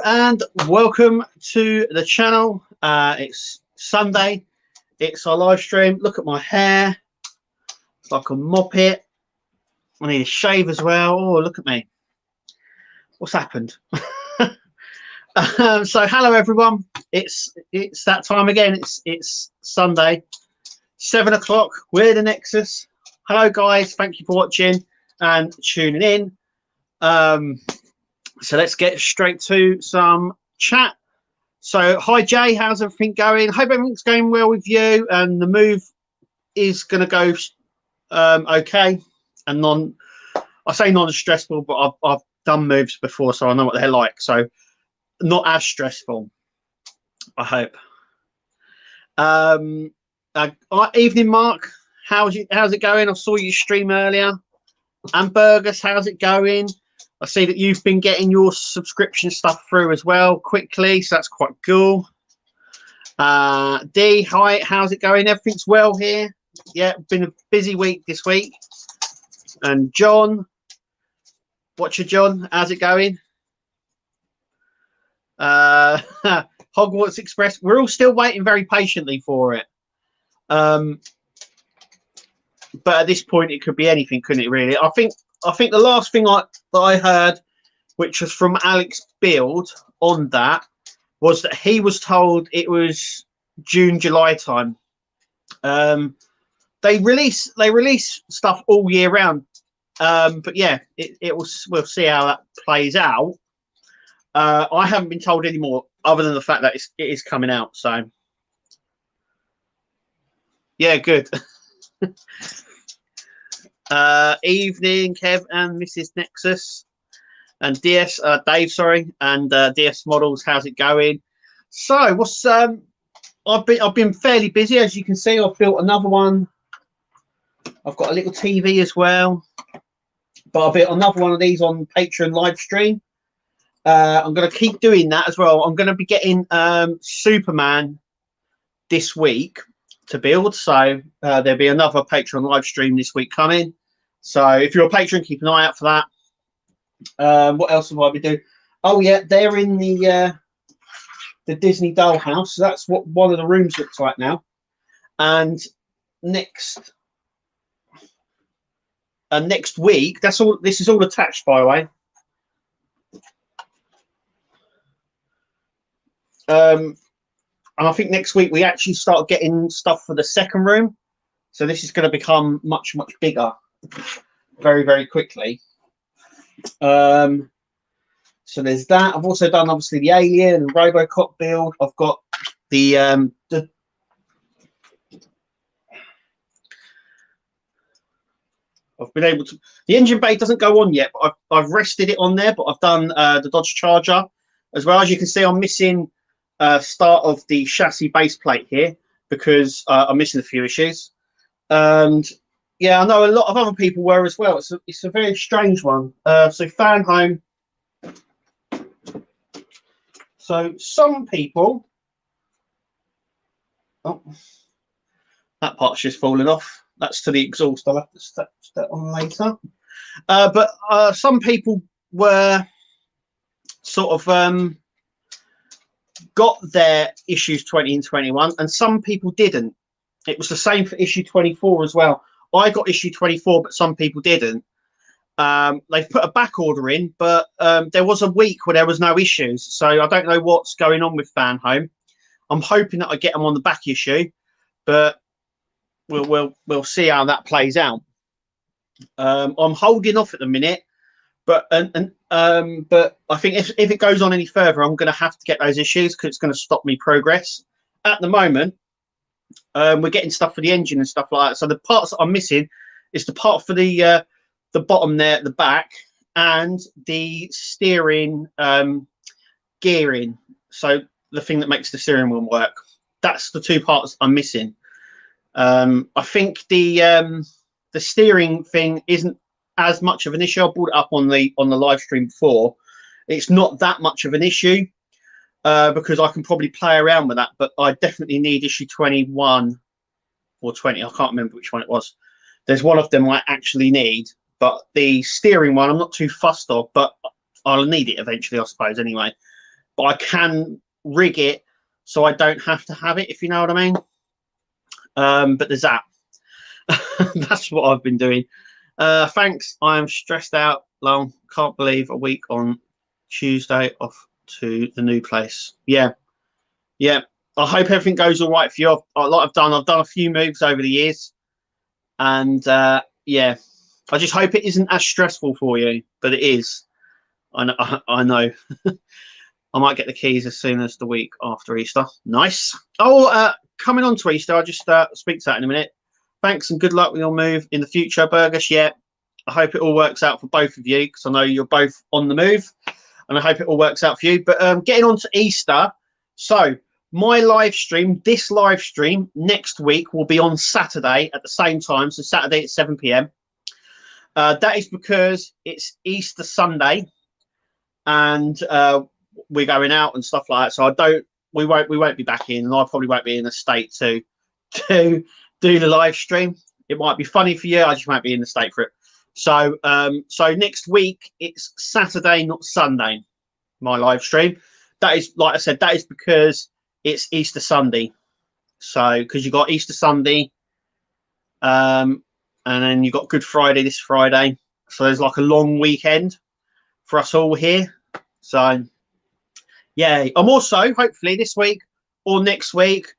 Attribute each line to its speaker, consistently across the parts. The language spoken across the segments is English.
Speaker 1: Hello and welcome to the channel. It's Sunday. It's our live stream. Look at my hair. It's like a mop it. I need a shave as well. Oh, look at me. What's happened? So hello everyone. It's that time again. It's Sunday, 7 o'clock. We're the Nexus. Hello guys. Thank you for watching and tuning in. So let's get straight to some chat. So hi Jay, how's everything going? Hope everything's going well with you and the move is going to go okay and I say non-stressful, but I've done moves before, so I know what they're like. So not as stressful, I hope. Evening Mark, how's it going? I saw you stream earlier. And Burgess, how's it going? I see that you've been getting your subscription stuff through as well quickly, so that's quite cool. D, hi, how's it going? Everything's well here? Yeah, been a busy week this week. And John, Watcher John, how's it going? Hogwarts Express, we're all still waiting very patiently for it. But at this point, it could be anything, couldn't it? Really, I think the last thing that I heard, which was from Alex Build on that, was that he was told it was June, July time. They release stuff all year round, but yeah, we'll see how that plays out. I haven't been told any more other than the fact that it is coming out. So yeah, good. Evening, Kev and Mrs. Nexus and DS Dave, sorry, and DS Models. How's it going? So, what's I've been fairly busy, as you can see. I've built another one. I've got a little TV as well, but I've built another one of these on Patreon live stream. I'm going to keep doing that as well. I'm going to be getting Superman this week to build, so there'll be another Patreon live stream this week coming. So if you're a patron, keep an eye out for that. What else have I been doing? Oh yeah, they're in the Disney Dollhouse. So that's what one of the rooms looks like now. And next week, that's all. This is all attached, by the way. And I think next week we actually start getting stuff for the second room. So this is going to become much, much bigger very, very quickly. So there's that. I've also done obviously the Alien and Robocop build. I've got the I've been able to, the engine bay doesn't go on yet, but I've rested it on there, but I've done the Dodge Charger as well. As you can see, I'm missing start of the chassis base plate here because I'm missing a few issues. And yeah, I know a lot of other people were as well. It's a very strange one. So fan home. So some people, oh, that part's just fallen off. That's to the exhaust. I'll have to step on later. But some people were sort of got their issues 20 and 21, and some people didn't. It was the same for issue 24 as well. I got issue 24, but some people didn't. They've put a back order in, but there was a week where there was no issues. So I don't know what's going on with Fan Home. I'm hoping that I get them on the back issue, but we'll see how that plays out. I'm holding off at the minute, but but I think if it goes on any further, I'm going to have to get those issues because it's going to stop me progress. At the moment, we're getting stuff for the engine and stuff like that. So the parts that I'm missing is the part for the bottom there at the back and the steering gearing. So the thing that makes the steering wheel work. That's the two parts I'm missing. I think the steering thing isn't as much of an issue. I brought it up on the live stream before. It's not that much of an issue because I can probably play around with that, but I definitely need issue 21 or 20. I can't remember which one it was. There's one of them I actually need, but the steering one I'm not too fussed of, but I'll need it eventually, I suppose, anyway. but I can rig it so I don't have to have it, if you know what I mean. But there's that. That's what I've been doing. Thanks. I'm stressed out. Long. Can't believe a week on Tuesday off to the new place. Yeah. I hope everything goes all right for you. I've done a few moves over the years, and yeah, I just hope it isn't as stressful for you, but it is. I know. I might get the keys as soon as the week after Easter. Nice. Oh, coming on to Easter, I'll just speak to that in a minute. Thanks and good luck with your move in the future, Burgess. Yeah, I hope it all works out for both of you, because I know you're both on the move, and I hope it all works out for you. But getting on to Easter, so my live stream, this live stream next week will be on Saturday at the same time, so Saturday at 7 p.m. That is because it's Easter Sunday, and we're going out and stuff like that. So we won't be back in, and I probably won't be in a state to do the live stream. It might be funny for you. I just won't be in the state for it. So so next week it's Saturday, not Sunday, my live stream. That is, like I said, that is because it's Easter Sunday. So because you got Easter Sunday, and then you got Good Friday this Friday. So there's like a long weekend for us all here. So yeah, I'm also hopefully this week or next week,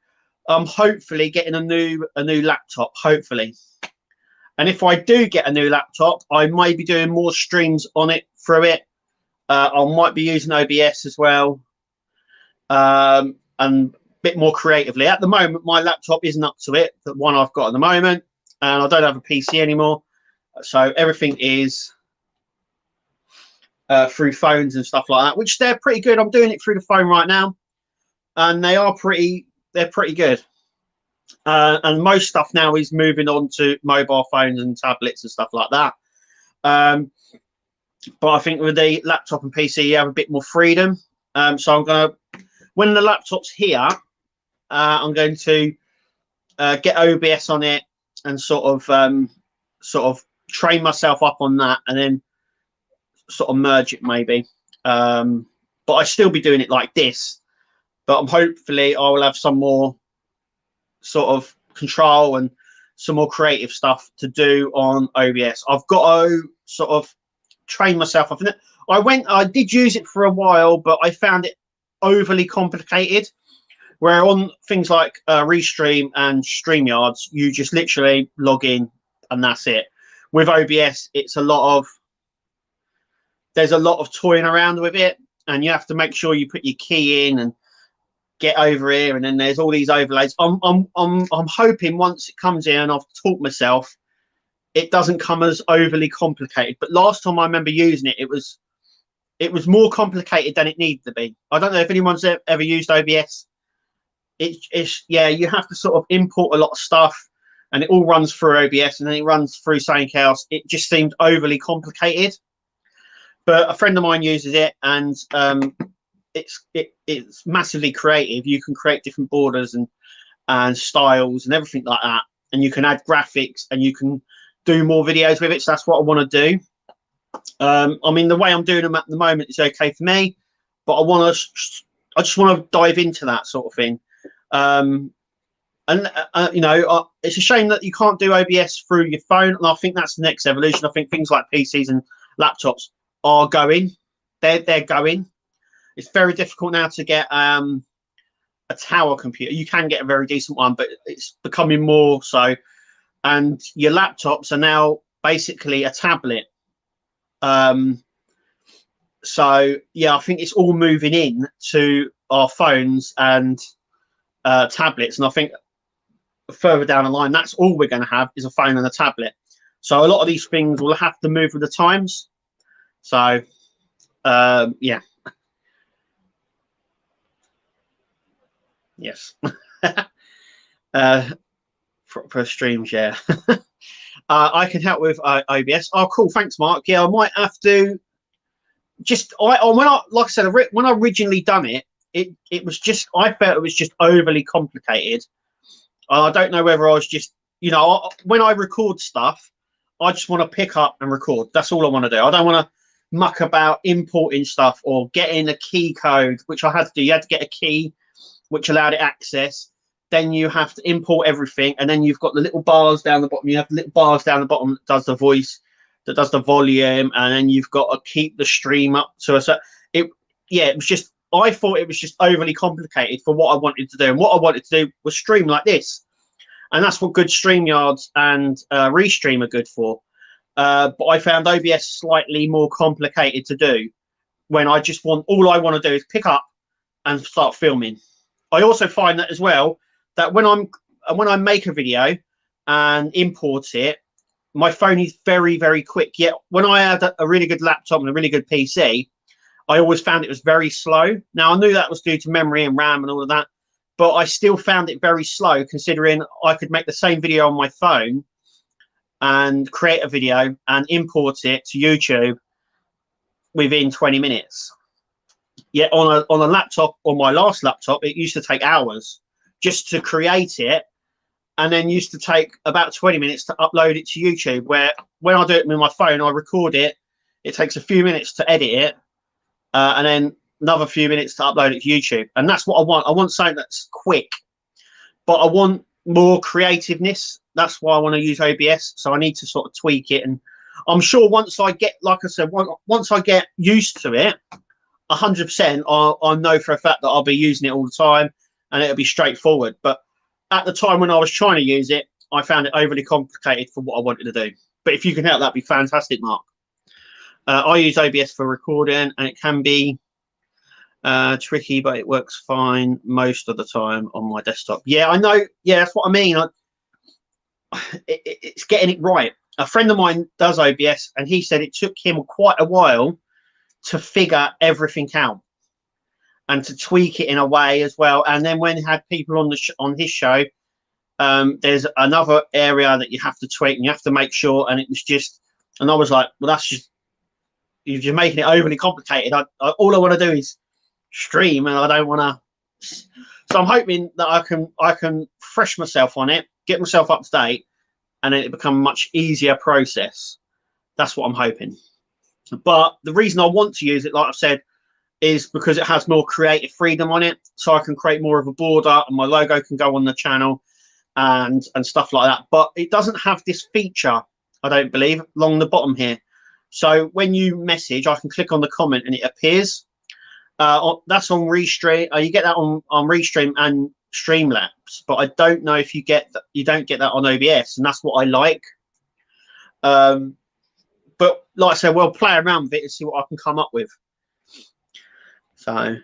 Speaker 1: I'm hopefully getting a new laptop, hopefully. And if I do get a new laptop, I might be doing more streams on it through it. I might be using OBS as well, and a bit more creatively. At the moment, my laptop isn't up to it, the one I've got at the moment, and I don't have a PC anymore. So everything is through phones and stuff like that, which they're pretty good. I'm doing it through the phone right now, and they're pretty good. And most stuff now is moving on to mobile phones and tablets and stuff like that. But I think with the laptop and PC, you have a bit more freedom. So I'm going to, when the laptop's here, I'm going to get OBS on it and sort of train myself up on that, and then sort of merge it maybe. But I still be doing it like this. But I'm hopefully I will have some more sort of control and some more creative stuff to do on OBS. I've got to sort of train myself up in it. I did use it for a while, but I found it overly complicated. Where on things like Restream and StreamYards, you just literally log in and that's it. With OBS, there's a lot of toying around with it, and you have to make sure you put your key in and get over here, and then there's all these overlays. I'm hoping once it comes in and I've taught myself, it doesn't come as overly complicated. But last time I remember using it, it was more complicated than it needed to be. I don't know if anyone's ever used OBS. It's yeah, you have to sort of import a lot of stuff, and it all runs through OBS, and then it runs through something else. It just seemed overly complicated. But a friend of mine uses it, and it's massively creative. You can create different borders and styles and everything like that, and you can add graphics, and you can do more videos with it. So that's what I want to do. I mean, the way I'm doing them at the moment is okay for me, but I just want to dive into that sort of thing. And you know, it's a shame that you can't do OBS through your phone, and I think that's the next evolution. I think things like PCs and laptops are going. They're going. It's very difficult now to get a tower computer. You can get a very decent one, but it's becoming more so. And your laptops are now basically a tablet. So yeah, I think it's all moving in to our phones and tablets, and I think further down the line, that's all we're going to have is a phone and a tablet. So a lot of these things will have to move with the times. So yeah. Yes. For streams, yeah. I can help with OBS. Oh, cool. Thanks, Mark. Yeah, I might have to just when I like I said, when I originally done it, it was just, I felt it was just overly complicated. I don't know whether I was just, you know, when I record stuff, I just want to pick up and record. That's all I want to do. I don't want to muck about importing stuff or getting a key code, which I had to do. You had to get a key which allowed it access. Then you have to import everything, and then you've got the little bars down the bottom. You have the little bars down the bottom that does the voice, that does the volume, and then you've got to keep the stream up to a certain. It was just, I thought it was just overly complicated for what I wanted to do, and what I wanted to do was stream like this, and that's what good StreamYards and Restream are good for. But I found OBS slightly more complicated to do when I just want, all I want to do is pick up and start filming. I also find that as well, that when I make a video and import it, my phone is very, very quick. Yet when I had a really good laptop and a really good PC, I always found it was very slow. Now, I knew that was due to memory and RAM and all of that, but I still found it very slow, considering I could make the same video on my phone and create a video and import it to YouTube within 20 minutes. Yet on a laptop, on my last laptop, it used to take hours just to create it, and then used to take about 20 minutes to upload it to YouTube, where when I do it with my phone, I record it, it takes a few minutes to edit it, and then another few minutes to upload it to YouTube. And that's what I want. I want something that's quick, but I want more creativeness. That's why I want to use OBS. So I need to sort of tweak it. And I'm sure once I get, like I said, once I get used to it, 100%, I know for a fact that I'll be using it all the time and it'll be straightforward. But at the time when I was trying to use it, I found it overly complicated for what I wanted to do. But if you can help, that'd be fantastic, Mark. I use OBS for recording, and it can be tricky, but it works fine most of the time on my desktop. Yeah, I know. Yeah, that's what I mean. It's getting it right. A friend of mine does OBS, and he said it took him quite a while to figure everything out and to tweak it in a way as well. And then when he had people on on his show, there's another area that you have to tweak and you have to make sure. And it was just, and I was like, well, that's just, you're making it overly complicated. All I want to do is stream, and I don't want to. So I'm hoping that I can fresh myself on it, get myself up to date, and then it become a much easier process. That's what I'm hoping. But the reason I want to use it, like I've said, is because it has more creative freedom on it. So I can create more of a border, and my logo can go on the channel and stuff like that. But it doesn't have this feature, I don't believe, along the bottom here. So when you message, I can click on the comment and it appears. That's on Restream. You get that on Restream and Streamlabs, but I don't know if you don't get that on OBS, and that's what I like. But like I said, we'll play around with it and see what I can come up with. So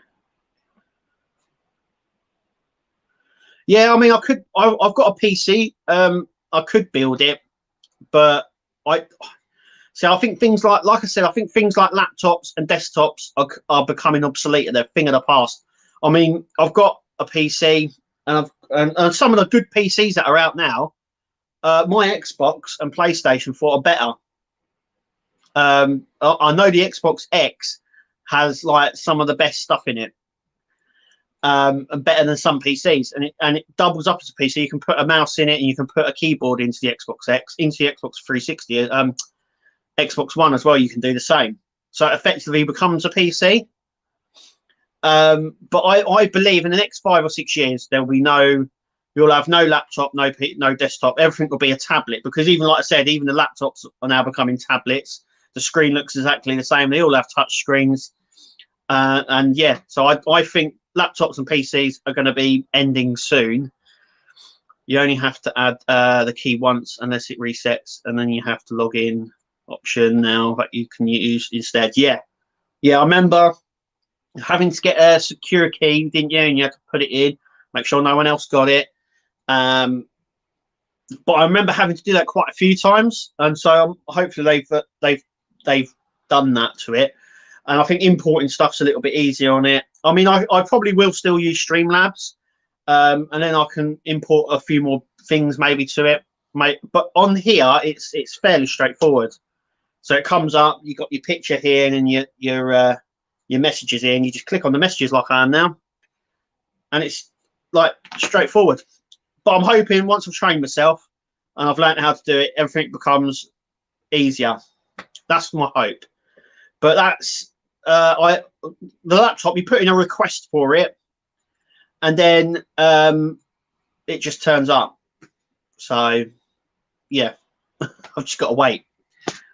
Speaker 1: yeah, I mean, I've got a PC. I could build it, but I think things like I said, I think things like laptops and desktops are becoming obsolete. They're a thing of the past. I mean, I've got a PC, and some of the good PCs that are out now, my Xbox and PlayStation 4 are better. I know the Xbox X has like some of the best stuff in it, and better than some PCs, and it doubles up as a PC. You can put a mouse in it, and you can put a keyboard into the Xbox X, into the Xbox 360. Xbox One as well, you can do the same. So it effectively becomes a PC. But I believe in the next 5 or 6 years, you'll have no laptop, no desktop. Everything will be a tablet, because even like I said, even the laptops are now becoming tablets. The screen looks exactly the same. They all have touch screens. And yeah, so I think laptops and PCs are going to be ending soon. You only have to add the key once unless it resets, and then you have to log in option now that you can use instead. Yeah, I remember having to get a secure key, didn't you? And you had to put it in, make sure no one else got it. But I remember having to do that quite a few times, and so hopefully they've done that to it. And I think importing stuff's a little bit easier on it. I mean, I probably will still use Streamlabs, and then I can import a few more things maybe to it. But on here, it's fairly straightforward. So it comes up, you got your picture here, and then your messages here, and you just click on the messages like I am now, and it's like straightforward. But I'm hoping once I've trained myself and I've learned how to do it, everything becomes easier. That's my hope. But that's the laptop. You put in a request for it, and then it just turns up. So yeah, I've just got to wait.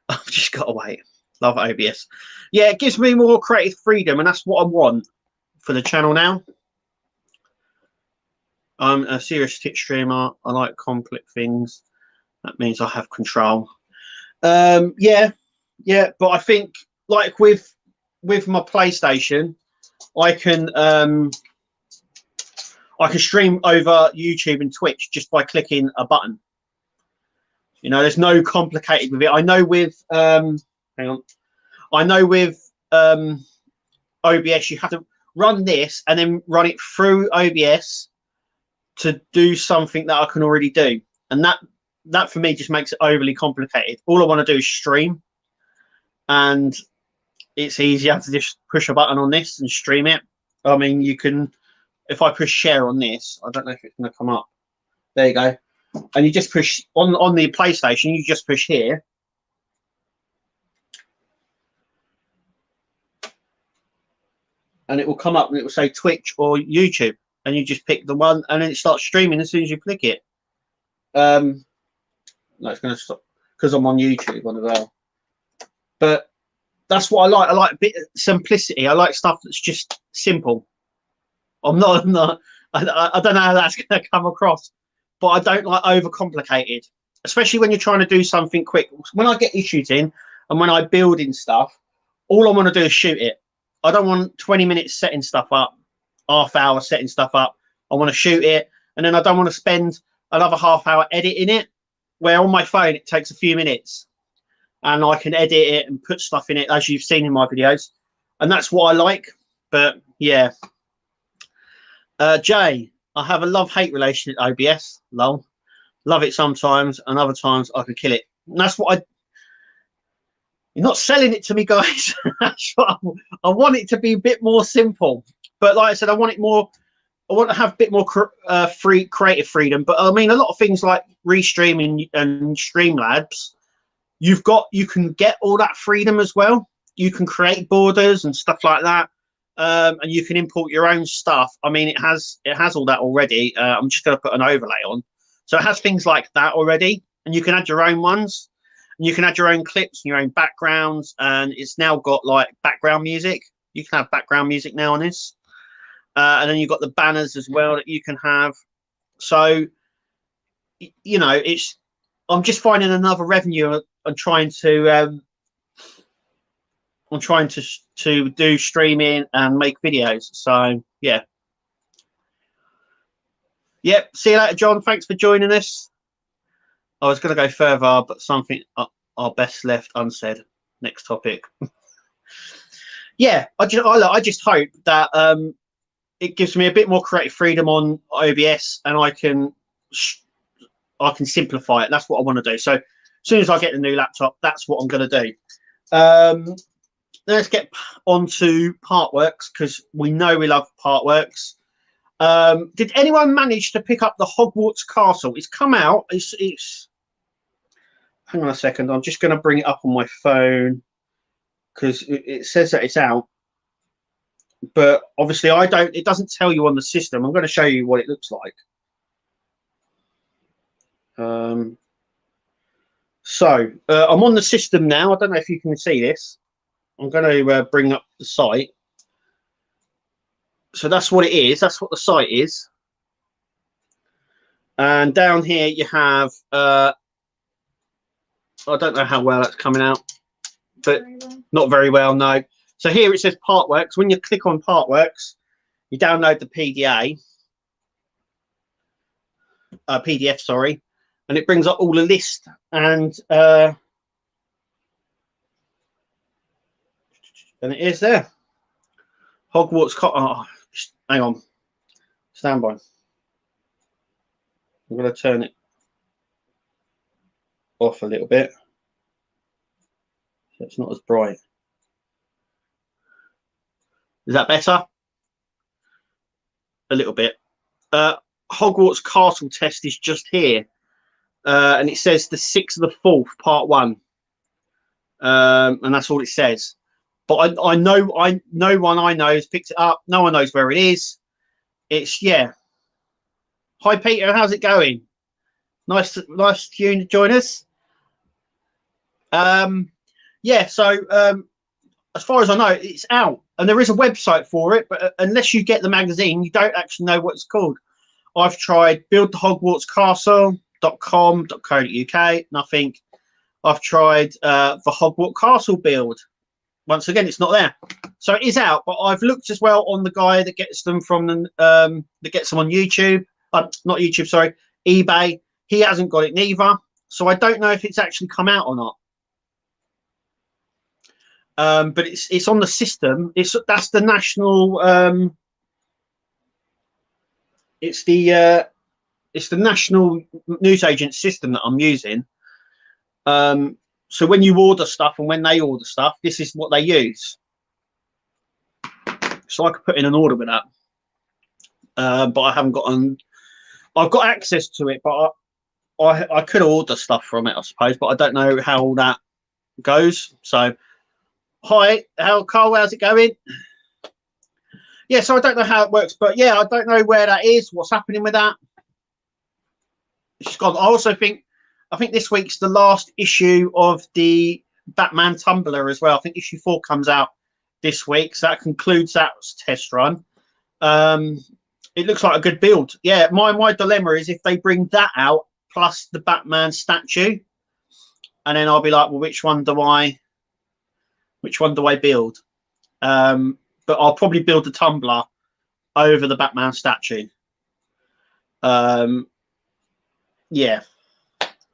Speaker 1: I've just got to wait. Love OBS. Yeah, it gives me more creative freedom, and that's what I want for the channel now. I'm a serious Twitch streamer. I like complex things. That means I have control. Yeah, but I think like with my PlayStation, I can stream over YouTube and Twitch just by clicking a button. You know, there's no complicated with it. I know with hang on. I know with OBS you have to run this and then run it through OBS to do something that I can already do, and that for me just makes it overly complicated. All I want to do is stream, and it's easy. I have to just push a button on this and stream it. I mean, you can, if I push share on this, I don't know if it's going to come up. There you go. And you just push on the PlayStation, you just push here. And it will come up and it will say Twitch or YouTube. And you just pick the one and then it starts streaming as soon as you click it. No, it's going to stop because I'm on YouTube on as well. But that's what I like. I like a bit of simplicity. I like stuff that's just simple. I don't know how that's going to come across, but I don't like overcomplicated, especially when you're trying to do something quick. When I get issues in and when I build in stuff, all I want to do is shoot it. I don't want 20 minutes setting stuff up, half hour setting stuff up. I want to shoot it, and then I don't want to spend another half hour editing it, where on my phone it takes a few minutes and I can edit it and put stuff in it, as you've seen in my videos. And that's what I like. But yeah. Jay, I have a love-hate relation at OBS. Lol. Love it sometimes, and other times I could kill it. And that's what you're not selling it to me, guys. That's what I want it to be a bit more simple. But like I said, I want to have a bit more creative freedom. But I mean, a lot of things like restreaming and Streamlabs, you can get all that freedom as well. You can create borders and stuff like that, and you can import your own stuff. I mean, it has all that already. I'm just going to put an overlay on, so it has things like that already, and you can add your own ones. And you can add your own clips and your own backgrounds, and it's now got like background music. You can have background music now on this. And then you've got the banners as well that you can have. So, you know, I'm just finding another revenue and trying to do streaming and make videos. So yeah. Yep. See you later, John. Thanks for joining us. I was going to go further, but something are best left unsaid. Next topic. Yeah, I just hope that it gives me a bit more creative freedom on OBS, and I can simplify it. That's what I want to do. So as soon as I get the new laptop, that's what I'm going to do. Let's get on to Partworks, because we know we love Partworks. Did anyone manage to pick up the Hogwarts Castle? It's come out. It's hang on a second. I'm just going to bring it up on my phone because it says that it's out. But obviously it doesn't tell you on the system. I'm going to show you what it looks like. So I'm on the system now. I don't know if you can see this. I'm going to bring up the site. So that's what it is. That's what the site is. And down here you have, I don't know how well that's coming out, but not very well, no. So here it says Partworks. When you click on Partworks, you download the PDF, sorry, and it brings up all the list. And it is there. Hogwarts. Oh, hang on. Stand by. I'm going to turn it off a little bit so it's not as bright. Is that better? A little bit. Hogwarts Castle test is just here, and it says the 6th of the 4th, part 1, and that's all it says. but I know no one I know has picked it up. No one knows where it is. It's yeah. Hi Peter, how's it going? Nice to you to join us. Yeah, so as far as I know, it's out, and there is a website for it, but unless you get the magazine, you don't actually know what it's called. I've tried buildthehogwartscastle.com.co.uk, nothing. I've tried the Hogwarts Castle build. Once again, it's not there. So it is out, but I've looked as well on the guy that gets them from that gets them on YouTube. Not YouTube, sorry, eBay. He hasn't got it neither. So I don't know if it's actually come out or not. But it's on the system. That's the national. It's the national newsagent system that I'm using. So when you order stuff and when they order stuff, this is what they use. So I could put in an order with that, but I haven't got an. I've got access to it, but I could order stuff from it, I suppose, but I don't know how all that goes. So, hi, Carl, how's it going? Yeah, so I don't know how it works, but yeah, I don't know where that is. What's happening with that? It's gone. I think this week's the last issue of the Batman Tumblr as well. I think issue 4 comes out this week, so that concludes that test run. It looks like a good build. Yeah, my dilemma is if they bring that out plus the Batman statue, and then I'll be like, well, which one do I build? But I'll probably build the Tumblr over the Batman statue. Yeah.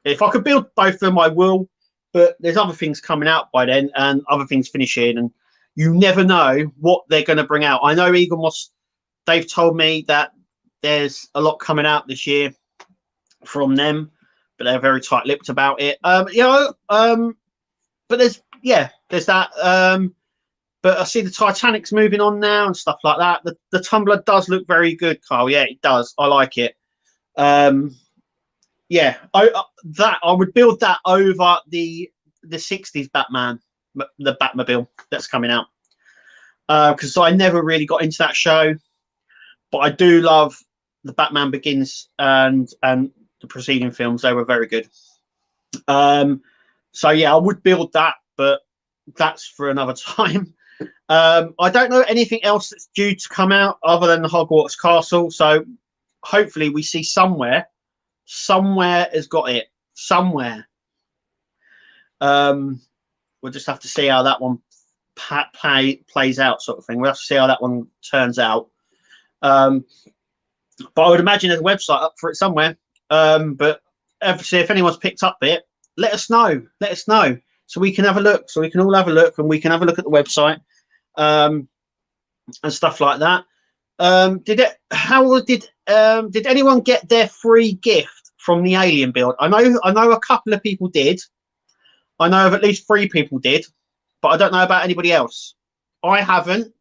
Speaker 1: If I could build both of them, I will. But there's other things coming out by then and other things finishing, and you never know what they're going to bring out. I know Eaglemoss, they've told me that there's a lot coming out this year from them, but they're very tight-lipped about it. But there's that. But I see the Titanic's moving on now and stuff like that. The Tumblr does look very good, Carl. Yeah, it does. I like it. Yeah, that I would build that over the 60s Batman, the Batmobile that's coming out, because I never really got into that show, but I do love the Batman Begins and the preceding films. They were very good. So yeah, I would build that, but that's for another time. I don't know anything else that's due to come out other than the Hogwarts Castle, so hopefully we see somewhere has got it somewhere. We'll just have to see how that one plays out, sort of thing. We'll have to see how that one turns out. But I would imagine there's a website up for it somewhere. But obviously, if anyone's picked up it, let us know. Let us know so we can have a look. So we can all have a look, and we can have a look at the website and stuff like that. Did anyone get their free gift from the Alien build? I know a couple of people did. I know of at least 3 people did, but I don't know about anybody else. I haven't.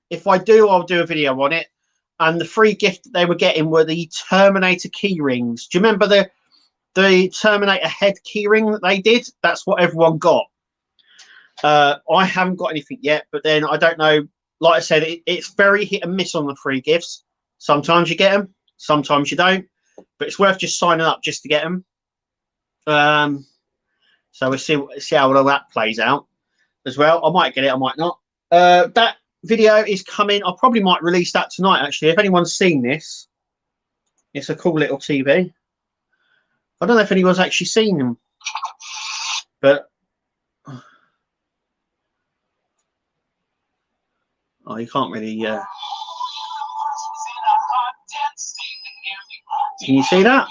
Speaker 1: If I do, I'll do a video on it. And the free gift that they were getting were the Terminator key rings. Do you remember the Terminator head key ring that they did? That's what everyone got. I haven't got anything yet, but then I don't know. Like I said, it's very hit and miss on the free gifts. Sometimes you get them, sometimes you don't. But it's worth just signing up just to get them. So we'll see how all that plays out as well. I might get it, I might not. That video is coming. I probably might release that tonight, actually. If anyone's seen this, it's a cool little TV. I don't know if anyone's actually seen them, but oh, you can't really. Can you see that?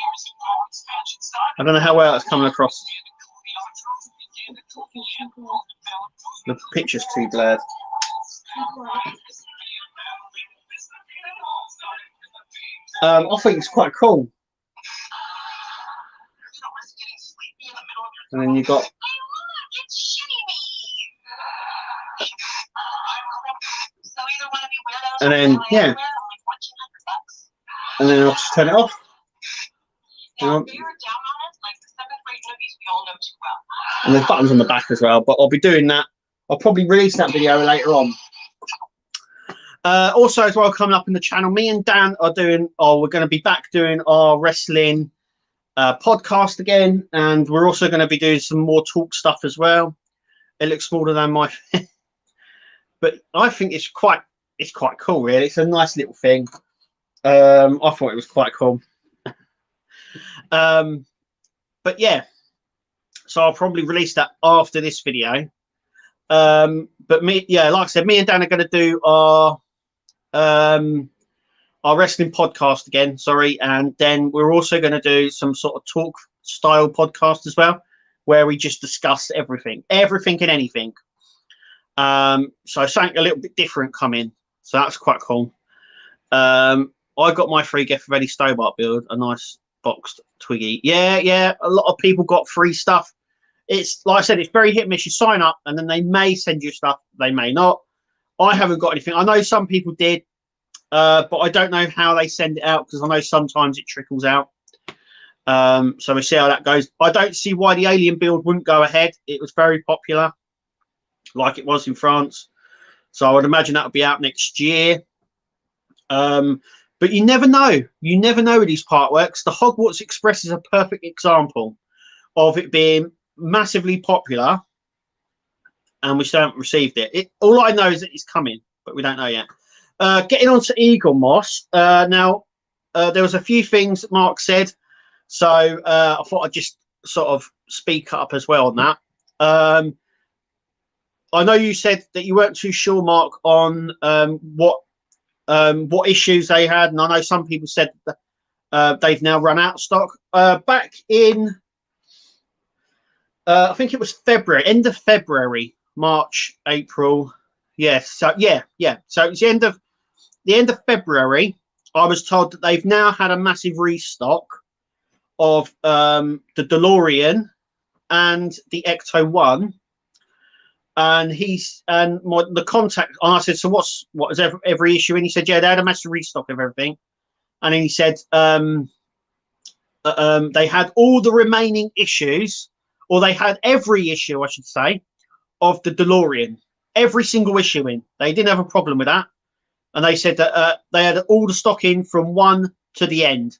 Speaker 1: I don't know how well it's coming across. The picture's too blurred. I think it's quite cool. And then you've got. And then, yeah. And then I'll just turn it off. And there's buttons on the back as well, but I'll be doing that I'll probably release that video later on. Also, as well, coming up in the channel, me and Dan are doing, we're going to be back doing our wrestling podcast again, and we're also going to be doing some more talk stuff as well. It looks smaller than my, but I think it's quite cool, really. It's a nice little thing. I thought it was quite cool. But yeah, so I'll probably release that after this video. But me, yeah, like I said, me and Dan are going to do our wrestling podcast again, sorry, and then we're also going to do some sort of talk style podcast as well, where we just discuss everything and anything. So something a little bit different coming, so that's quite cool. I got my free gift of Eddie Stobart build, a nice boxed Twiggy. Yeah, a lot of people got free stuff. It's like I said, it's very hit and miss. You sign up and then they may send you stuff, they may not. I haven't got anything. I know some people did, but I don't know how they send it out, because I know sometimes it trickles out. So we'll see how that goes. I don't see why the Alien build wouldn't go ahead. It was very popular, like it was in France. So I would imagine that will be out next year. But you never know. You never know with these part works. The Hogwarts Express is a perfect example of it being massively popular, and we still haven't received it. All I know is that it's coming, but we don't know yet. Getting on to Eaglemoss. Now, there was a few things that Mark said, so I thought I'd just sort of speak up as well on that. I know you said that you weren't too sure, Mark, on what issues they had, and I know some people said that they've now run out of stock. Back in I think it was February, end of February, March, April. Yes, so yeah. So it's the end of February. I was told that they've now had a massive restock of the DeLorean and the Ecto-1. And the contact, and I said, so what is every issue? And he said, yeah, they had a massive restock of everything. And then he said they had all the remaining issues, or they had every issue, I should say, of the DeLorean, every single issue in. They didn't have a problem with that. And they said that they had all the stock in from one to the end.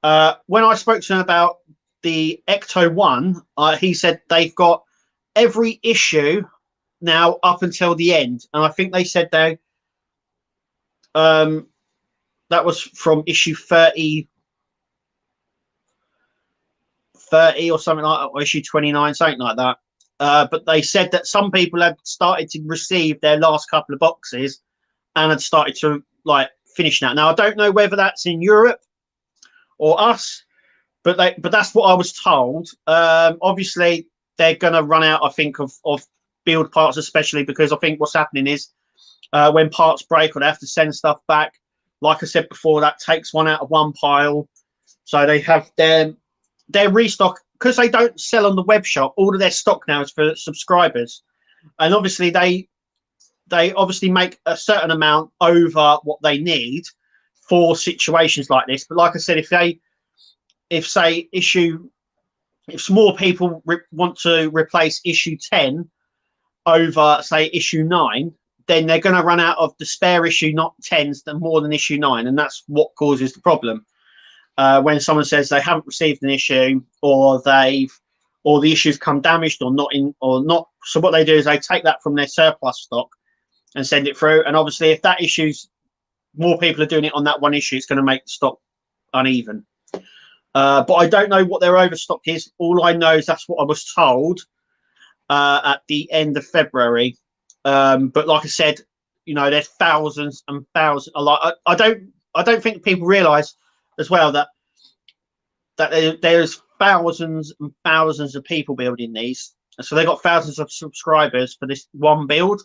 Speaker 1: When I spoke to him about the Ecto-1, he said they've got every issue now up until the end. And I think they said that was from issue 30 or something like that, or issue 29, something like that. But they said that some people had started to receive their last couple of boxes and had started to finish that. Now I don't know whether that's in Europe or us, but that's what I was told. Obviously they're going to run out, I think, of build parts, especially because I think what's happening is when parts break or they have to send stuff back, like I said before, that takes one out of one pile. So they have their restock, because they don't sell on the web shop. All of their stock now is for subscribers, and obviously they obviously make a certain amount over what they need for situations like this. But like I said, if more people want to replace issue 10 over, say, issue 9, then they're going to run out of the spare issue, not 10s, more than issue 9, and that's what causes the problem. When someone says they haven't received an issue, or the issue's come damaged or not. So what they do is they take that from their surplus stock and send it through. And obviously, if that issue's more people are doing it on that one issue, it's going to make the stock uneven. But I don't know what their overstock is. All I know is that's what I was told at the end of February. But like I said, there's thousands and thousands. I don't think people realise as well that there's thousands and thousands of people building these. So they've got thousands of subscribers for this one build.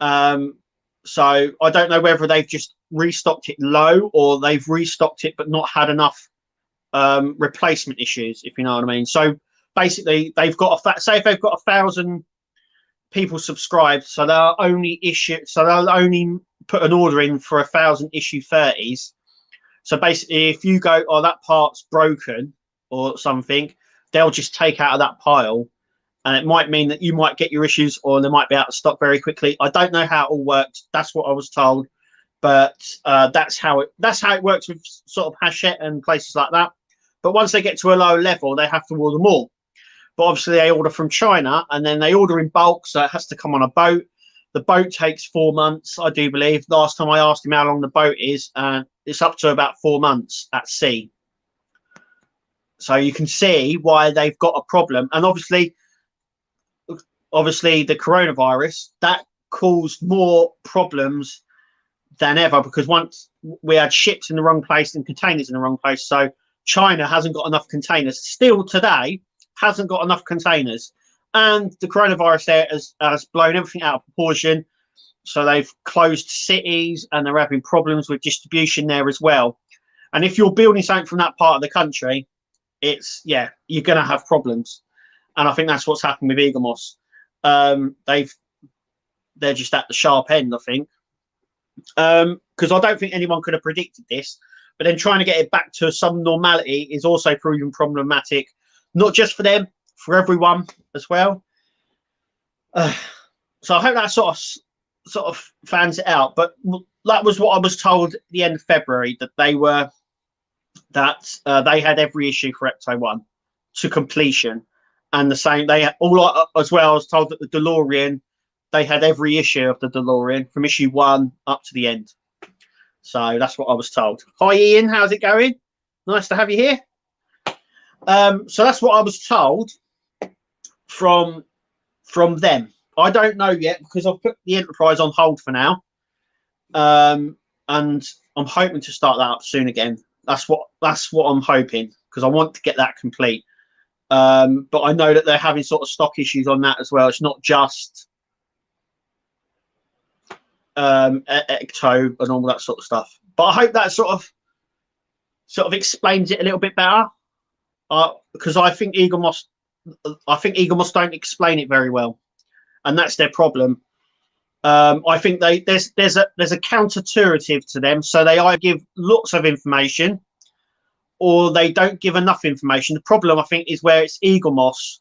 Speaker 1: So I don't know whether they've just restocked it low, or they've restocked it but not had enough replacement issues, if you know what I mean. So basically, they've got say if they've got 1,000 people subscribed, so they'll only put an order in for 1,000 issue 30s. So basically, if you go, that part's broken or something, they'll just take out of that pile and it might mean that you might get your issues, or they might be out of stock very quickly. I don't know how it all works. That's what I was told, but that's how it works with sort of Hachette and places like that. But once they get to a lower level, they have to order more. But obviously, they order from China, and then they order in bulk, so it has to come on a boat. The boat takes 4 months, I do believe. Last time I asked him how long the boat is, it's up to about 4 months at sea. So you can see why they've got a problem. And obviously the coronavirus, that caused more problems than ever, because once we had ships in the wrong place and containers in the wrong place. So China hasn't got enough containers. Still today, hasn't got enough containers. And the coronavirus there has blown everything out of proportion. So they've closed cities, and they're having problems with distribution there as well. And if you're building something from that part of the country, you're going to have problems. And I think that's what's happened with Eaglemoss. They're just at the sharp end, I think. Because I don't think anyone could have predicted this. But then trying to get it back to some normality is also proving problematic, not just for them, for everyone as well. So I hope that sort of fans it out. But that was what I was told at the end of February, that they had every issue for Ecto 1 to completion, and the same as well. I was told that the DeLorean, they had every issue of the DeLorean from issue 1 up to the end. So that's what I was told. Hi Ian, how's it going? Nice to have you here. So that's what I was told from them. I don't know yet, because I've put the Enterprise on hold for now, and I'm hoping to start that up soon again. That's what I'm hoping, because I want to get that complete. But I know that they're having sort of stock issues on that as well. It's not just Ecto and all that sort of stuff. But I hope that sort of explains it a little bit better, because I think Eaglemoss don't explain it very well, and that's their problem. I think there's a counterintuitive to them, so they either give lots of information or they don't give enough information. The problem, I think, is where it's Eaglemoss,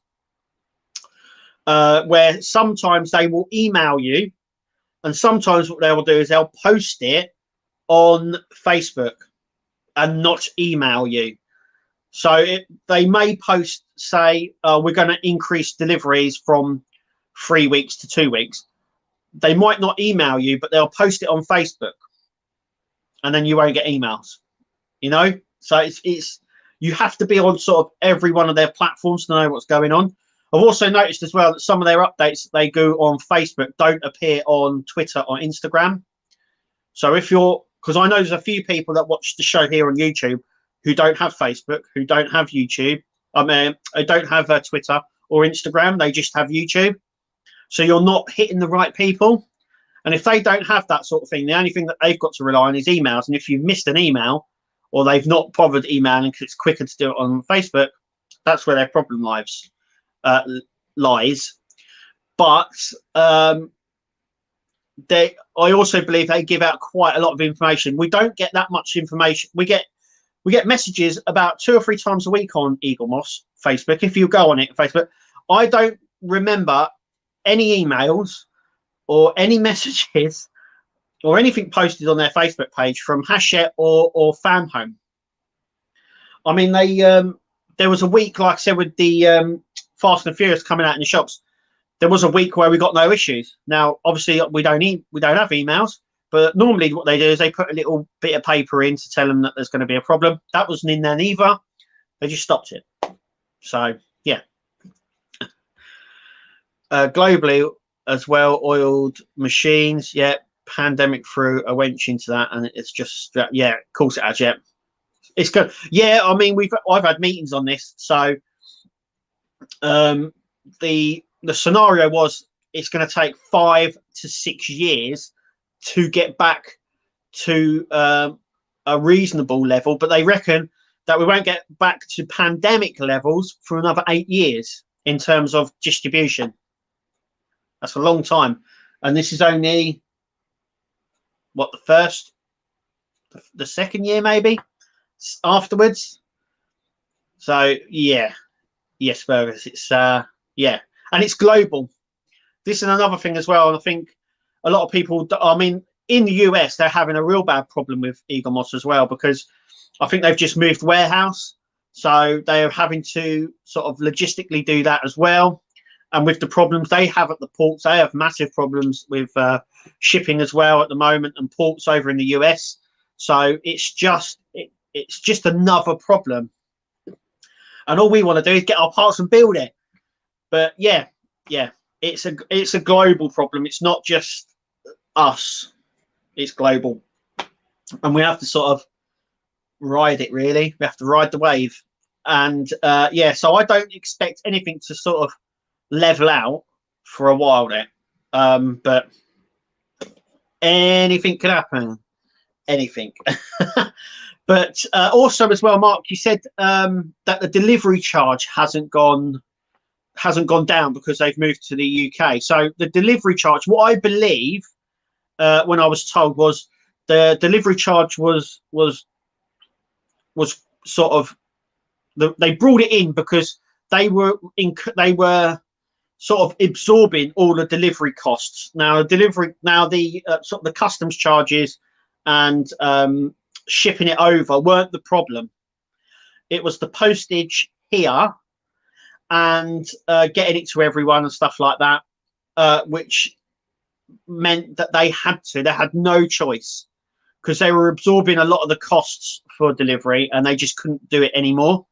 Speaker 1: where sometimes they will email you, and sometimes what they will do is they'll post it on Facebook and not email you. So they may post, say, we're going to increase deliveries from 3 weeks to 2 weeks. They might not email you, but they'll post it on Facebook, and then you won't get emails. So it's you have to be on sort of every one of their platforms to know what's going on. I've also noticed as well that some of their updates that they go on Facebook don't appear on Twitter or Instagram. So because I know there's a few people that watch the show here on YouTube who don't have Facebook, who don't have YouTube. They don't have Twitter or Instagram. They just have YouTube. So you're not hitting the right people. And if they don't have that sort of thing, the only thing that they've got to rely on is emails. And if you've missed an email, or they've not bothered emailing because it's quicker to do it on Facebook, that's where their problem lies. But I also believe they give out quite a lot of information. We don't get that much information. We get messages about 2 or 3 times a week on Eaglemoss Facebook. If you go on it, Facebook, I don't remember any emails or any messages or anything posted on their Facebook page from Hachette or Fan Home. I mean, there was a week, like I said, with the Fast and Furious coming out in the shops. There was a week where we got no issues. Now, obviously, we don't have emails, but normally what they do is they put a little bit of paper in to tell them that there's going to be a problem. That wasn't in there neither. They just stopped it. So yeah. Globally as well, oiled machines. Yeah. Pandemic threw a wench into that, and it's just of course it has. Yeah, it's good. Yeah, I mean I've had meetings on this. So the scenario was it's going to take 5 to 6 years to get back to a reasonable level, but they reckon that we won't get back to pandemic levels for another 8 years in terms of distribution. That's a long time, and this is only the second year maybe afterwards. So yes, Fergus, it's and it's global. This is another thing as well, and I think a lot of people, I mean, in the US, they're having a real bad problem with Eaglemoss as well, because I think they've just moved warehouse. So they're having to sort of logistically do that as well. And with the problems they have at the ports, they have massive problems with shipping as well at the moment, and ports over in the US. So it's just another problem. And all we want to do is get our parts and build it. But yeah, it's a global problem. It's not just us. It's global, and we have to sort of ride it. Really, we have to ride the wave. And yeah, so I don't expect anything to sort of level out for a while there, but anything could happen. Anything. But also as well, Mark, you said that the delivery charge hasn't gone down because they've moved to the UK. So the delivery charge, what I believe, when I was told, was the delivery charge was sort of they brought it in because they were sort of absorbing all the delivery costs. Now the sort of the customs charges and shipping it over weren't the problem. It was the postage here and getting it to everyone and stuff like that, which meant that they had no choice, because they were absorbing a lot of the costs for delivery and they just couldn't do it anymore.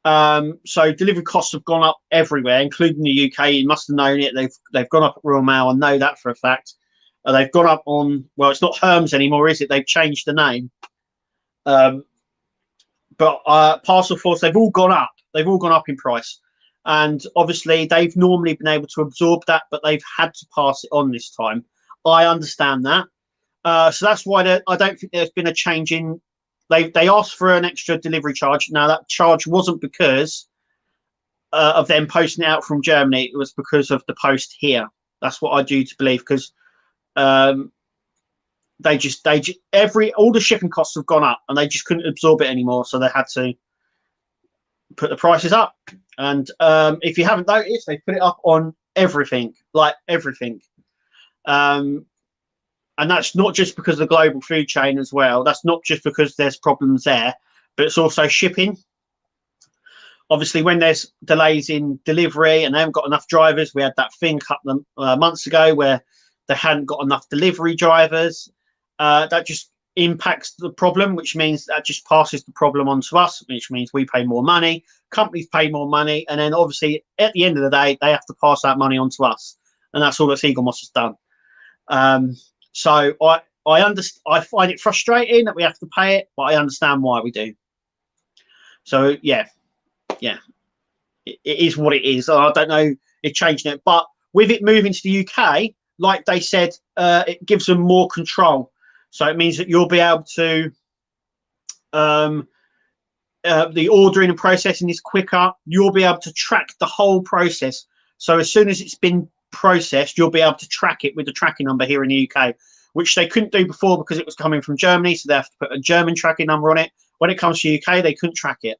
Speaker 1: So delivery costs have gone up everywhere, including the UK. You must have known it. They've gone up at Royal Mail. I know that for a fact. They've gone up on, well, it's not Hermes anymore, is it? They've changed the name. But Parcel Force, they've all gone up. They've all gone up in price. And obviously, they've normally been able to absorb that, but they've had to pass it on this time. I understand that. So that's why I don't think there's been a change in. They asked for an extra delivery charge. Now, that charge wasn't because of them posting it out from Germany. It was because of the post here. That's what I do to believe, because all the shipping costs have gone up and they just couldn't absorb it anymore. So they had to put the prices up. And if you haven't noticed, they put it up on everything, like everything. And that's not just because of the global food chain as well. That's not just because there's problems there, but it's also shipping. Obviously, when there's delays in delivery and they haven't got enough drivers, we had that thing a couple of months ago where they hadn't got enough delivery drivers. That just impacts the problem, which means that just passes the problem on to us, which means we pay more money, companies pay more money, and then obviously at the end of the day, they have to pass that money on to us. And that's all that Eaglemoss has done. So I find it frustrating that we have to pay it, but I understand why we do. So yeah, it is what it is. I don't know if changing it, but with it moving to the UK, like they said, it gives them more control. So it means that you'll be able to the ordering and processing is quicker. You'll be able to track the whole process. So as soon as it's been processed, you'll be able to track it with the tracking number here in the UK, which they couldn't do before because it was coming from Germany. So they have to put a German tracking number on it. When it comes to the UK, they couldn't track it.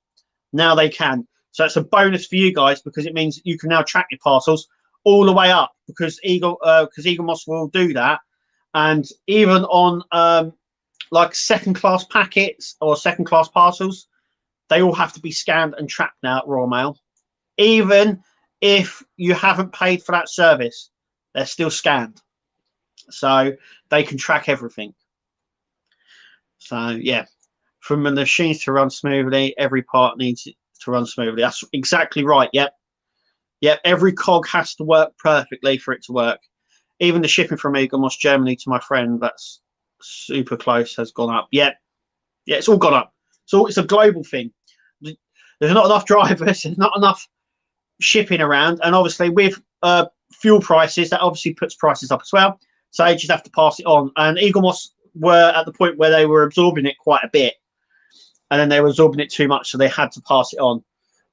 Speaker 1: Now they can. So it's a bonus for you guys, because it means that you can now track your parcels all the way up, because Eaglemoss will do that. And even on like second-class packets or second-class parcels, they all have to be scanned and tracked now at Royal Mail. Even if you haven't paid for that service, they're still scanned. So they can track everything. So yeah, from the machines to run smoothly, every part needs to run smoothly. That's exactly right. Yep. Every cog has to work perfectly for it to work. Even the shipping from Eaglemoss Germany to my friend, that's super close, has gone up. Yeah, it's all gone up. So it's a global thing. There's not enough drivers. There's not enough shipping around, and obviously with fuel prices, that obviously puts prices up as well. So they just have to pass it on. And Eaglemoss were at the point where they were absorbing it quite a bit, and then they were absorbing it too much, so they had to pass it on.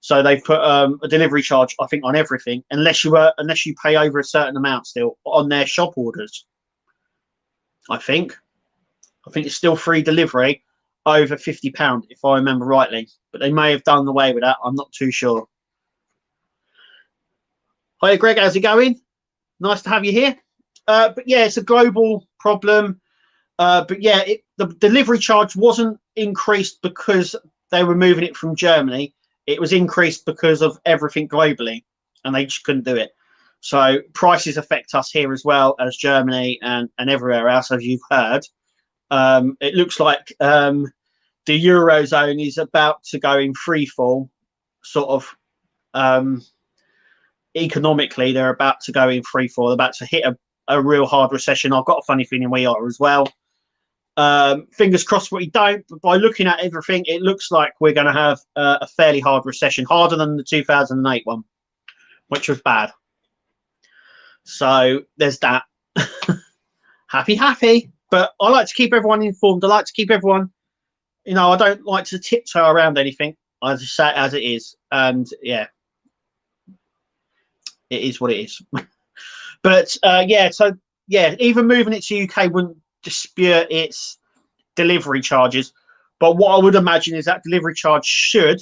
Speaker 1: So they've put a delivery charge, I think, on everything, unless you pay over a certain amount still on their shop orders. I think it's still free delivery over £50, if I remember rightly. But they may have done away with that. I'm not too sure. Hi, Greg. How's it going? Nice to have you here. But yeah, it's a global problem. But yeah, the delivery charge wasn't increased because they were moving it from Germany. It was increased because of everything globally, and they just couldn't do it. So prices affect us here as well as Germany and everywhere else, as you've heard. It looks like the Eurozone is about to go in free fall, sort of. Economically, they're about to go in free fall. They're about to hit a real hard recession. I've got a funny feeling we are as well. Fingers crossed we don't, but by looking at everything, it looks like we're going to have a fairly hard recession, harder than the 2008 one, which was bad. So there's that. happy. But I like to keep everyone informed. I like to keep everyone, I don't like to tiptoe around anything. I just say it as it is. And yeah, it is what it is. But yeah, so yeah, even moving it to UK wouldn't dispute its delivery charges. But what I would imagine is that delivery charge should,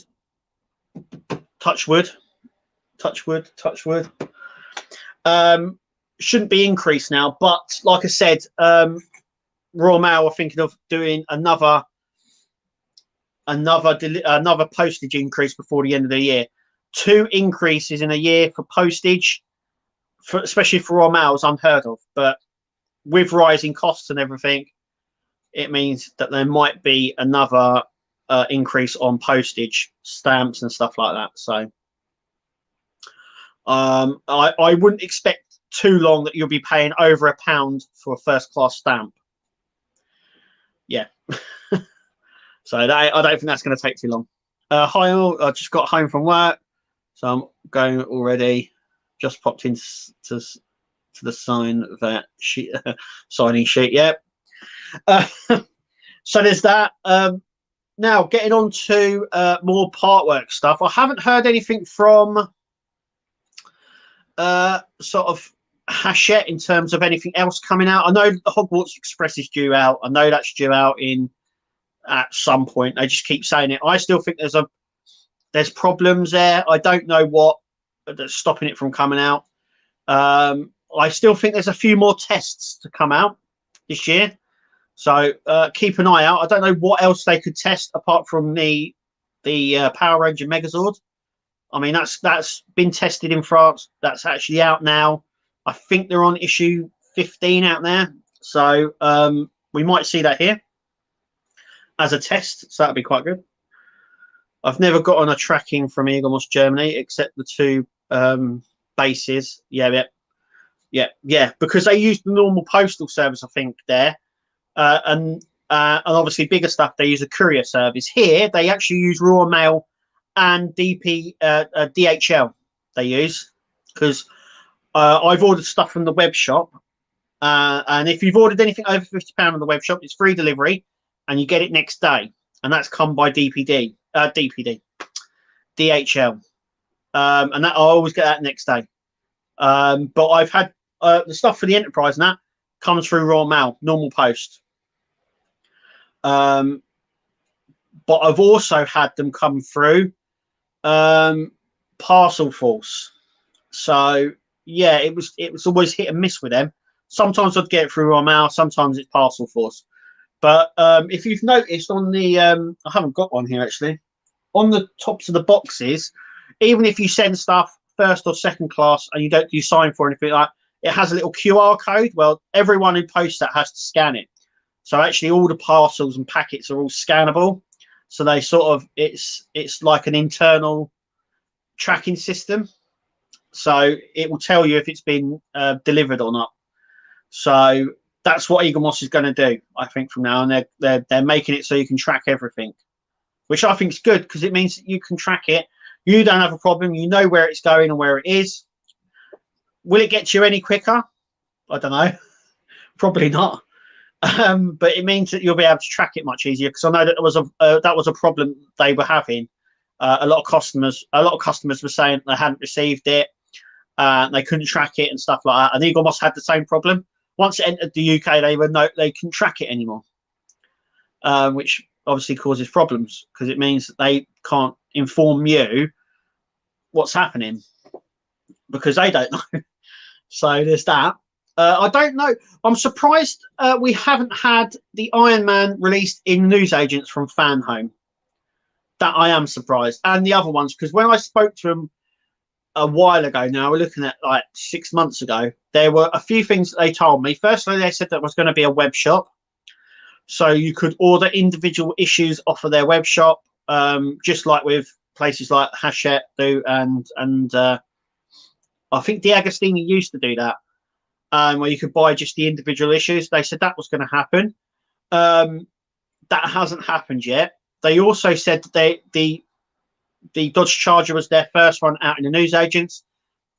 Speaker 1: touch wood, shouldn't be increased now. But like I said, Royal Mail are thinking of doing another postage increase before the end of the year. 2 increases in a year for postage, especially for Royal Mail, is unheard of. But with rising costs and everything, it means that there might be another increase on postage, stamps and stuff like that. So I wouldn't expect too long that you'll be paying over £1 for a first class stamp. Yeah. So I don't think that's going to take too long. Hi all, I just got home from work, so I'm going already. Just popped into to the sign that sheet, signing sheet. Yeah. So there's that. Now getting on to more partwork stuff. I haven't heard anything from sort of Hachette in terms of anything else coming out. I know the Hogwarts Express is due out. I know that's due out at some point. They just keep saying it. I still think there's problems there. I don't know what that's stopping it from coming out. I still think there's a few more tests to come out this year. So keep an eye out. I don't know what else they could test apart from the Power Ranger Megazord. I mean, that's been tested in France. That's actually out now. I think they're on issue 15 out there. So we might see that here as a test. So that'd be quite good. I've never got on a tracking from Eaglemoss Germany except the 2 bases. Yeah, because they use the normal postal service, I think, there. And obviously bigger stuff, they use a courier service. Here, they actually use Royal Mail and DHL they use, because I've ordered stuff from the web shop. And if you've ordered anything over £50 on the web shop, it's free delivery and you get it next day. And that's come by DHL. And that I always get that next day. But I've had the stuff for the Enterprise and that comes through Royal Mail, normal post. But I've also had them come through Parcel Force. So yeah, it was always hit and miss with them. Sometimes I'd get it through Royal Mail, sometimes it's Parcel Force. But if you've noticed on the I haven't got one here actually, on the tops of the boxes, even if you send stuff first or second class and you sign for anything like that, it has a little QR code. Well, everyone who posts that has to scan it. So actually all the parcels and packets are all scannable. So they sort of, it's like an internal tracking system. So it will tell you if it's been delivered or not. So that's what Eaglemoss is going to do, I think, from now on. They're making it so you can track everything, which I think is good because it means that you can track it. You don't have a problem. You know where it's going and where it is. Will it get to you any quicker? I don't know. Probably not. But it means that you'll be able to track it much easier, because I know that that was a problem they were having. A lot of customers were saying they hadn't received it, they couldn't track it and stuff like that. And Eaglemoss had the same problem. Once it entered the UK, they couldn't track it anymore, which obviously causes problems because it means that they can't inform you what's happening. because they don't know. So there's that. I don't know. I'm surprised we haven't had the Iron Man released in newsagents from FanHome. That I am surprised, and the other ones, because when I spoke to them a while ago, now we're looking at like 6 months ago, there were a few things that they told me. Firstly, they said that was going to be a web shop, so you could order individual issues off of their web shop, just like with places like Hachette do, and I think DeAgostini used to do that, where you could buy just the individual issues. They said that was going to happen. That hasn't happened yet. They also said that the Dodge Charger was their first one out in the newsagents,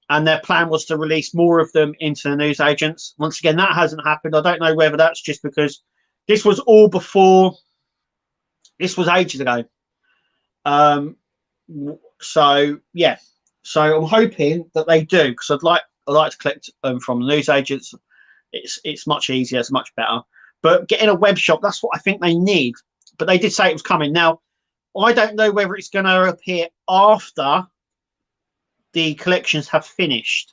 Speaker 1: and their plan was to release more of them into the newsagents. Once again, that hasn't happened. I don't know whether that's just because this was all before. This was ages ago. So yeah. So I'm hoping that they do, because I'd like to collect them from the newsagents. It's much easier. It's much better. But getting a web shop, that's what I think they need. But they did say it was coming. Now, I don't know whether it's going to appear after the collections have finished,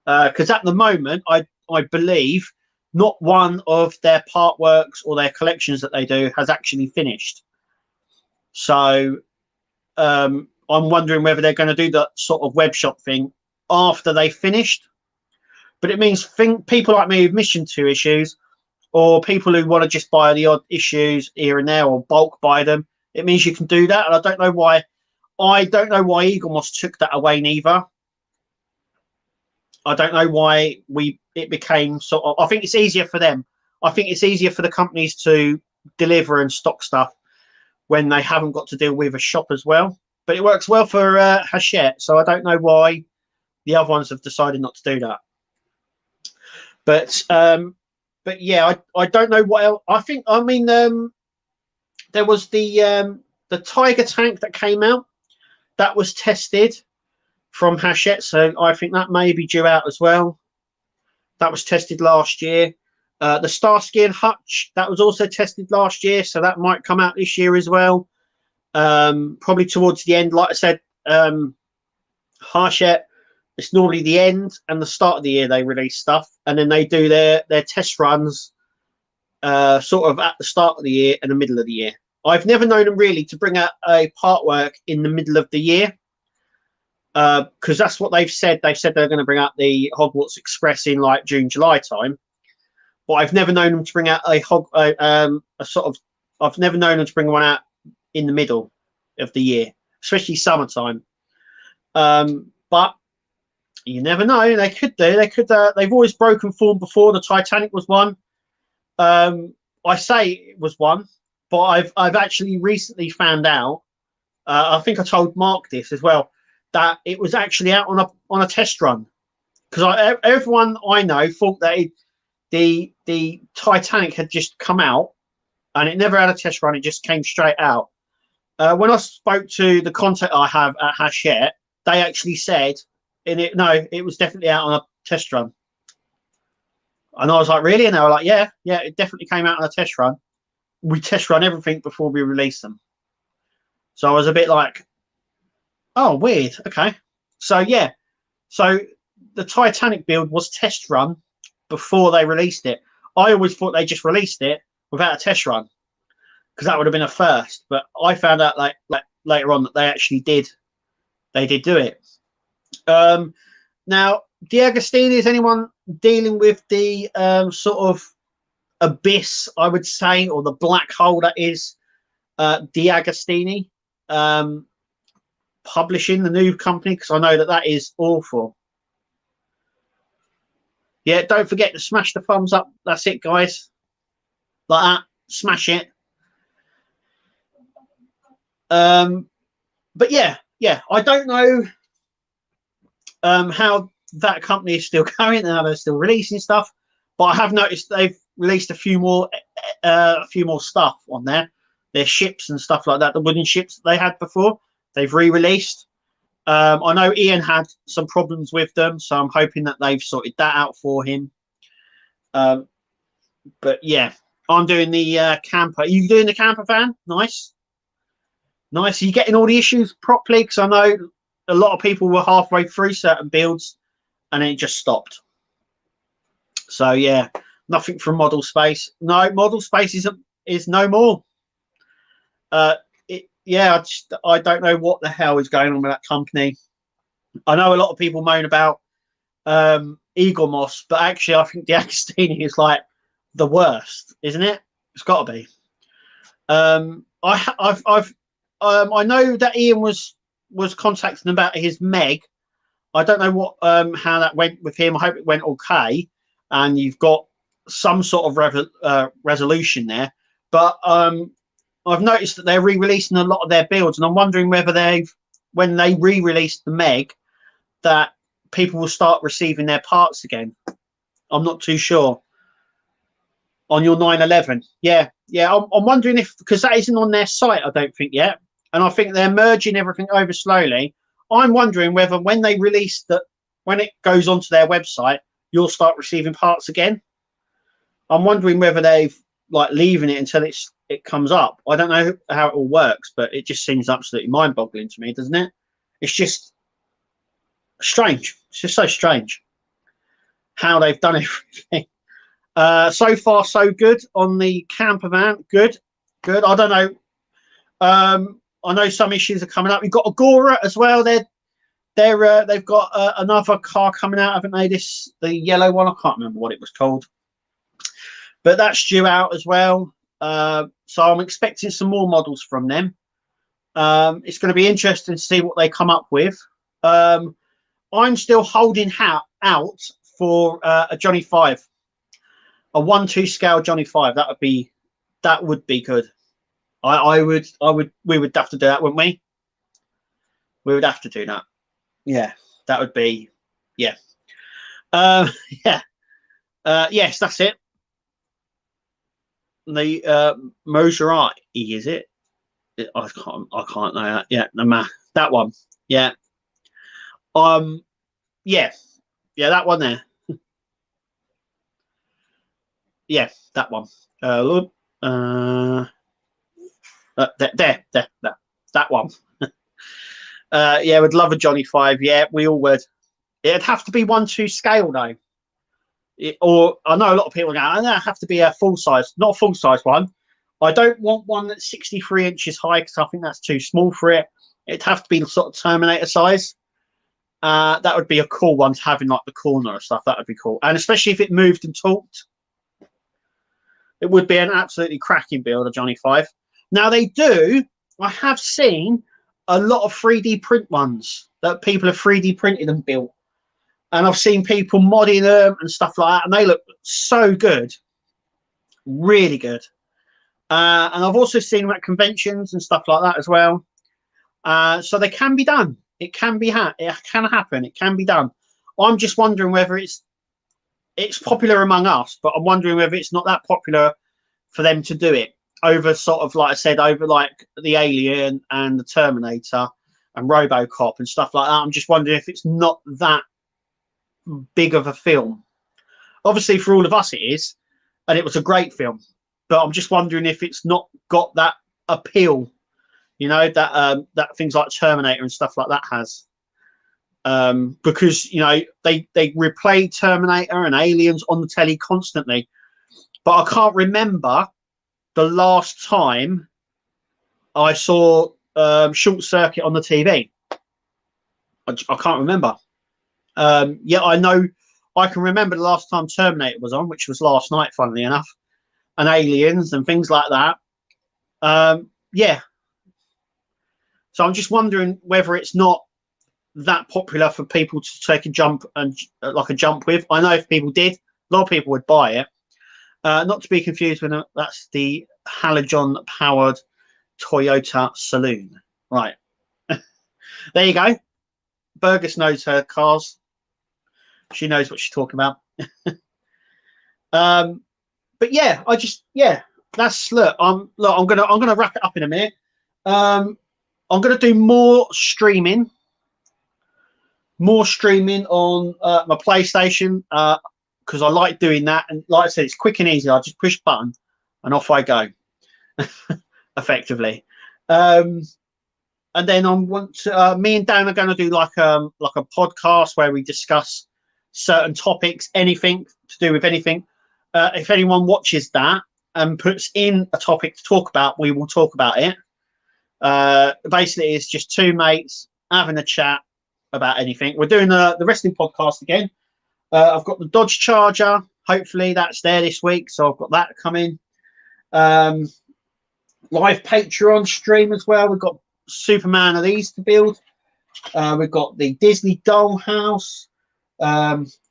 Speaker 1: because at the moment, I believe not one of their part works or their collections that they do has actually finished. So I'm wondering whether they're going to do that sort of web shop thing after they finished. But it means people like me who've missed 2 issues, or people who want to just buy the odd issues here and there, or bulk buy them, it means you can do that. And I don't know why Eaglemoss took that away neither. I don't know why it became sort of. I think it's easier for them. I think it's easier for the companies to deliver and stock stuff when they haven't got to deal with a shop as well. But it works well for Hachette, so I don't know why the other ones have decided not to do that. But yeah, I don't know what else. I mean, there was the Tiger tank that came out. That was tested from Hachette, so I think that may be due out as well. That was tested last year. The Starsky and Hutch, that was also tested last year, so that might come out this year as well. Probably towards the end. Like I said, Hachette, it's normally the end and the start of the year they release stuff, and then they do their test runs sort of at the start of the year and the middle of the year. I've never known them really to bring out a part work in the middle of the year, because that's what they've said. They've said they're going to bring out the Hogwarts Express in like June, July time. But I've never known them to bring out a sort of. I've never known them to bring one out in the middle of the year, especially summertime. But you never know. They could do. They could. They've always broken form before. The Titanic was one. I say it was one, but I've actually recently found out. I think I told Mark this as well, that it was actually out on a test run, because everyone I know thought that the Titanic had just come out and it never had a test run. It just came straight out. When I spoke to the contact I have at Hachette, they actually said it was definitely out on a test run. And I was like, really? And they were like, yeah, it definitely came out on a test run. We test run everything before we release them. So I was a bit like, oh, weird. Okay. So yeah. So the Titanic build was test run before they released it. I always thought they just released it without a test run, because that would have been a first. But I found out like later on that they actually did. They did do it. Now, DeAgostini, is anyone dealing with the sort of abyss, I would say, or the black hole that is DeAgostini publishing, the new company? Because I know that is awful. Yeah, don't forget to smash the thumbs up. That's it, guys. Like that. Smash it. But yeah, I don't know how that company is still going and how they're still releasing stuff, but I have noticed they've released a few more stuff on there. Their ships and stuff like that, the wooden ships that they had before, they've re-released. I know Ian had some problems with them, so I'm hoping that they've sorted that out for him. But yeah, I'm doing the camper. Are you doing the camper van? Nice. Are you getting all the issues properly? Because I know a lot of people were halfway through certain builds, and then it just stopped. So yeah, nothing from Model Space. No, Model Space is no more. Yeah, I don't know what the hell is going on with that company. I know a lot of people moan about Eagle Moss, but actually, I think the Agostini is like the worst, isn't it? It's got to be. I know that Ian was contacting about his Meg. I don't know what how that went with him. I hope it went okay, and you've got some sort of resolution there. But I've noticed that they're re-releasing a lot of their builds, and I'm wondering whether when they re-release the Meg, that people will start receiving their parts again. I'm not too sure. On your 911, yeah. I'm wondering if, because that isn't on their site, I don't think yet, and I think they're merging everything over slowly. I'm wondering whether when they release that, when it goes onto their website, you'll start receiving parts again. I'm wondering whether they've like leaving it until it comes up. I don't know how it all works, but it just seems absolutely mind-boggling to me, doesn't it? It's just strange. It's just so strange how they've done everything. So far, so good on the camper van. Good. I don't know. I know some issues are coming up. We've got Agora as well. They've got another car coming out, haven't they? The yellow one. I can't remember what it was called, but that's due out as well. So I'm expecting some more models from them. It's going to be interesting to see what they come up with. I'm still holding out for a Johnny 5, a 1/2 scale Johnny 5. That would be good. We would have to do that, wouldn't we? We would have to do that. Yeah, that would be, yeah. Yeah. Yes, that's it. The Maserati, is it? I can't know that. Yeah, that one. Yeah. Yeah, that one there. Yeah, that one. That one. Yeah, we'd love a Johnny 5. Yeah, we all would. It'd have to be 1/2 scale though. Or I know a lot of people go, I know, have to be a full size, not a full size one. I don't want one that's 63 inches high because I think that's too small for it. It'd have to be sort of Terminator size. That would be a cool one to have in like the corner and stuff. That would be cool, and especially if it moved and talked, it would be an absolutely cracking build, a Johnny 5. Now they do. I have seen a lot of 3D print ones that people have 3D printed and built, and I've seen people modding them and stuff like that, and they look so good, really good. And I've also seen them at conventions and stuff like that as well. So they can be done. It can be it can happen. It can be done. I'm just wondering whether it's popular among us, but I'm wondering whether it's not that popular for them to do it over sort of, like I said, over like the Alien and the Terminator and RoboCop and stuff like that. I'm just wondering if it's not that big of a film. Obviously, for all of us, it is, and it was a great film. But I'm just wondering if it's not got that appeal, you know, that things like Terminator and stuff like that has. Because, you know, they replay Terminator and Aliens on the telly constantly. But I can't remember the last time I saw Short Circuit on the TV. I can't remember. Yeah, I know. I can remember the last time Terminator was on, which was last night, funnily enough, and Aliens and things like that. Yeah. So I'm just wondering whether it's not that popular for people to take a jump and like a jump with. I know if people did, a lot of people would buy it. Not to be confused with that's the halogen powered Toyota Saloon. Right. There you go. Burgess knows her cars. She knows what she's talking about. But yeah, that's look, I'm gonna wrap it up in a minute. I'm gonna do more streaming on my PlayStation because I like doing that, and like I said, it's quick and easy. I just push a button and off I go. Effectively. and then I want to, me and Dan are going to do like a podcast where we discuss certain topics, anything to do with anything. If anyone watches that and puts in a topic to talk about, we will talk about it. Basically, it's just two mates having a chat about anything. We're doing the wrestling podcast again. I've got the Dodge Charger. Hopefully that's there this week, so I've got that coming. Live Patreon stream as well. We've got Superman of these to build. We've got the Disney Dollhouse.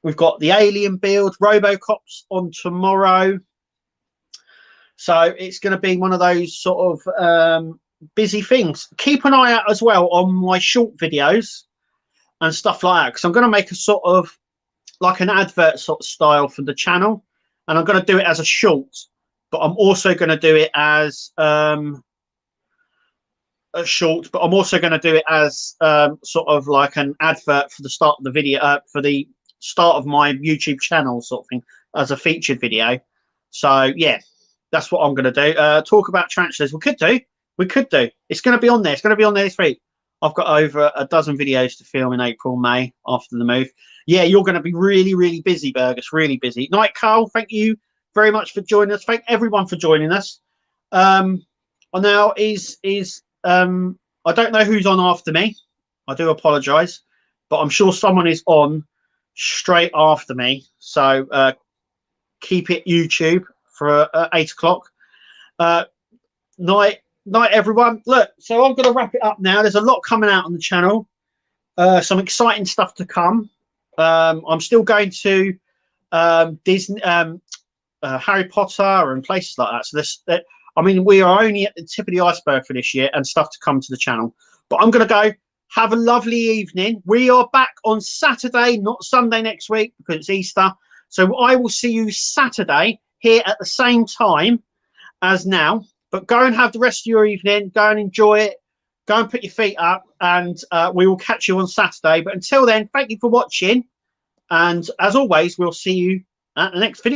Speaker 1: We've got the Alien build. Robocop's on tomorrow. So it's going to be one of those sort of busy things. Keep an eye out as well on my short videos and stuff like that, because I'm going to make a sort of like an advert sort of style for the channel, and I'm going to do it as a short, but I'm also going to do it as a short, but I'm also going to do it as sort of like an advert for the start of the video, for the start of my YouTube channel sort of thing, as a featured video. So yeah, that's what I'm going to do. Talk about tarantulas. We could do. It's going to be on there. It's going to be on there this week. I've got over a dozen videos to film in April, May after the move. Yeah, you're going to be really, really busy, Burgess. Really busy. Night, Carl. Thank you very much for joining us. Thank everyone for joining us. Now I don't know who's on after me. I do apologise, but I'm sure someone is on straight after me. So keep it YouTube for 8 o'clock. Night, everyone. Look, so I'm going to wrap it up now. There's a lot coming out on the channel. Some exciting stuff to come. I'm still going to Disney, Harry Potter and places like that. So I mean, we are only at the tip of the iceberg for this year, and stuff to come to the channel. But I'm going to go. Have a lovely evening. We are back on Saturday, not Sunday next week, because it's Easter. So I will see you Saturday here at the same time as now. But go and have the rest of your evening. Go and enjoy it. Go and put your feet up, and we will catch you on Saturday. But until then, thank you for watching. And as always, we'll see you at the next video.